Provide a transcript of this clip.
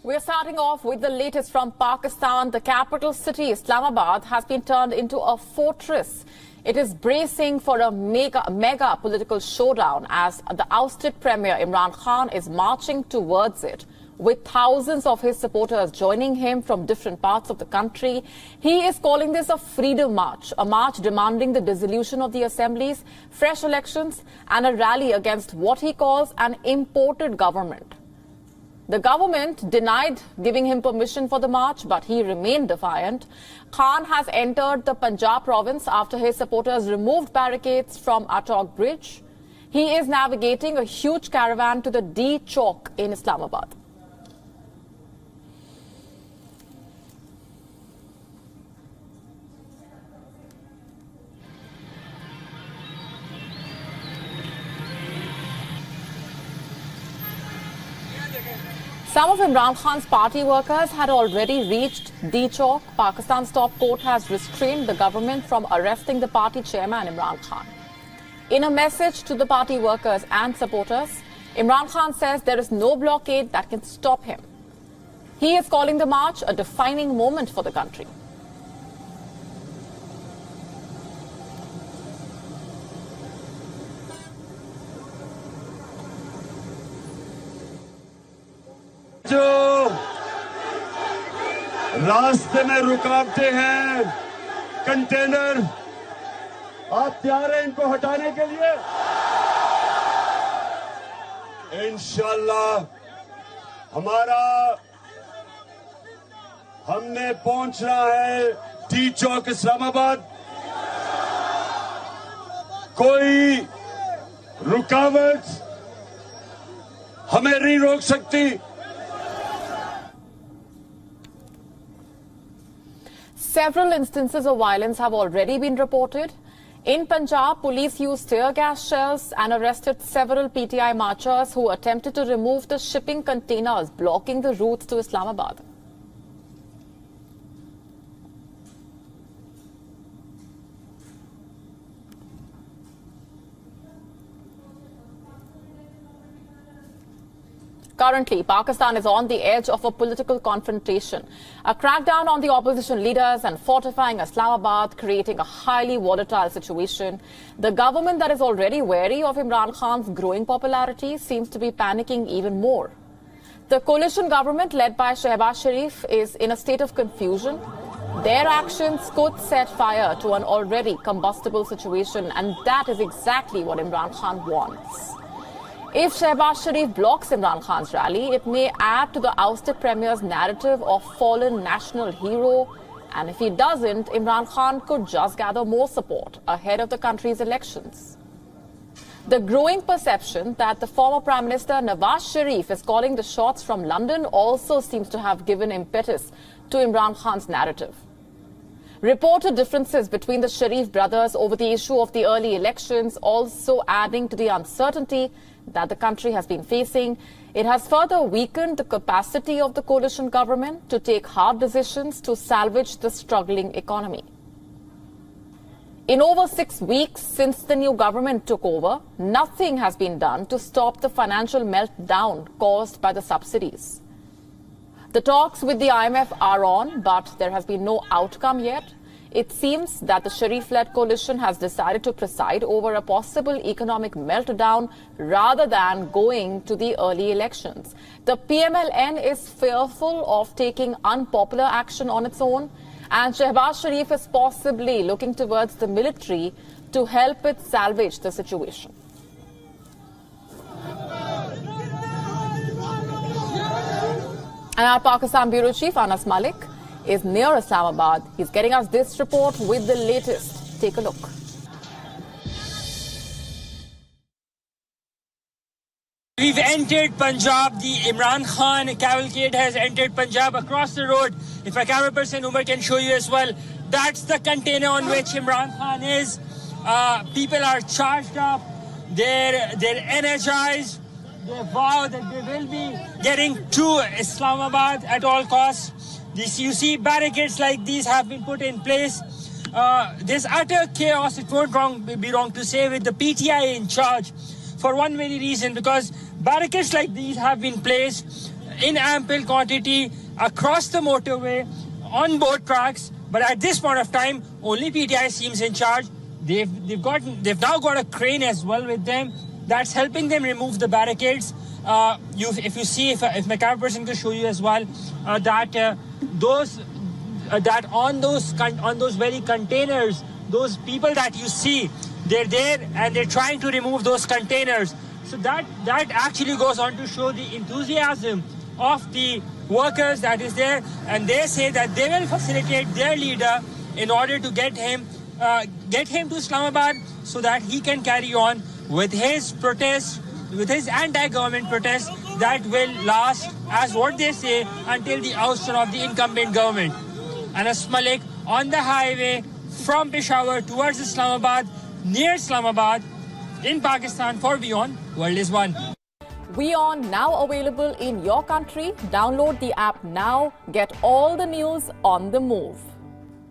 We're starting off with the latest from Pakistan. The capital city, Islamabad, has been turned into a fortress. It is bracing for a mega political showdown as the ousted Premier Imran Khan is marching towards it, with thousands of his supporters joining him from different parts of the country. He is calling this a freedom march, a march demanding the dissolution of the assemblies, fresh elections, and a rally against what he calls an imported government. The government denied giving him permission for the march, but he remained defiant. Khan has entered the Punjab province after his supporters removed barricades from Attock Bridge. He is navigating a huge caravan to the D Chowk in Islamabad. Some of Imran Khan's party workers had already reached D Chowk. Pakistan's top court has restrained the government from arresting the party chairman Imran Khan. In a message to the party workers and supporters, Imran Khan says there is no blockade that can stop him. He is calling the march a defining moment for the country. जो रास्ते में रुकावटें हैं, container, आप तैयार हैं इनको हटाने के लिए? इंशाअल्लाह हमने पहुंचना है डी चौक इस्लामाबाद. कोई रुकावट हमें नहीं रोक सकती. Several instances of violence have already been reported. In Punjab, police used tear gas shells and arrested several PTI marchers who attempted to remove the shipping containers blocking the routes to Islamabad. Currently, Pakistan is on the edge of a political confrontation. A crackdown on the opposition leaders and fortifying Islamabad, creating a highly volatile situation. The government that is already wary of Imran Khan's growing popularity seems to be panicking even more. The coalition government led by Shehbaz Sharif is in a state of confusion. Their actions could set fire to an already combustible situation, and that is exactly what Imran Khan wants. If Shehbaz Sharif blocks Imran Khan's rally, it may add to the ousted Premier's narrative of fallen national hero. And if he doesn't, Imran Khan could just gather more support ahead of the country's elections. The growing perception that the former Prime Minister Nawaz Sharif is calling the shots from London also seems to have given impetus to Imran Khan's narrative. Reported differences between the Sharif brothers over the issue of the early elections also adding to the uncertainty that the country has been facing. It has further weakened the capacity of the coalition government to take hard decisions to salvage the struggling economy. In over 6 weeks since the new government took over, nothing has been done to stop the financial meltdown caused by the subsidies. The talks with the IMF are on, but there has been no outcome yet. It seems that the Sharif-led coalition has decided to preside over a possible economic meltdown rather than going to the early elections. The PMLN is fearful of taking unpopular action on its own, and Shehbaz Sharif is possibly looking towards the military to help it salvage the situation. And our Pakistan Bureau Chief, Anas Malik, is near Islamabad. He's getting us this report with the latest. Take a look. We've entered Punjab. The Imran Khan cavalcade has entered Punjab across the road. If our camera person Umar can show you as well, that's the container on which Imran Khan is. People are charged up. They're energized. They vow that they will be getting to Islamabad at all costs. You see barricades like these have been put in place. There's utter chaos, it won't be wrong to say, with the PTI in charge for one very reason, because barricades like these have been placed in ample quantity across the motorway on both tracks. But at this point of time, only PTI seems in charge. They've now got a crane as well with them that's helping them remove the barricades. If my camera person can show you as well, that on those very containers, those people that you see, they're there and they're trying to remove those containers. So that actually goes on to show the enthusiasm of the workers that is there, and they say that they will facilitate their leader in order to get him to Islamabad so that he can carry on with his protest, with his anti-government protest that will last, as what they say, until the ouster of the incumbent government. Anas Malik on the highway from Peshawar towards Islamabad, near Islamabad in Pakistan for Beyond, World is One. WION now available in your country. Download the app now. Get all the news on the move.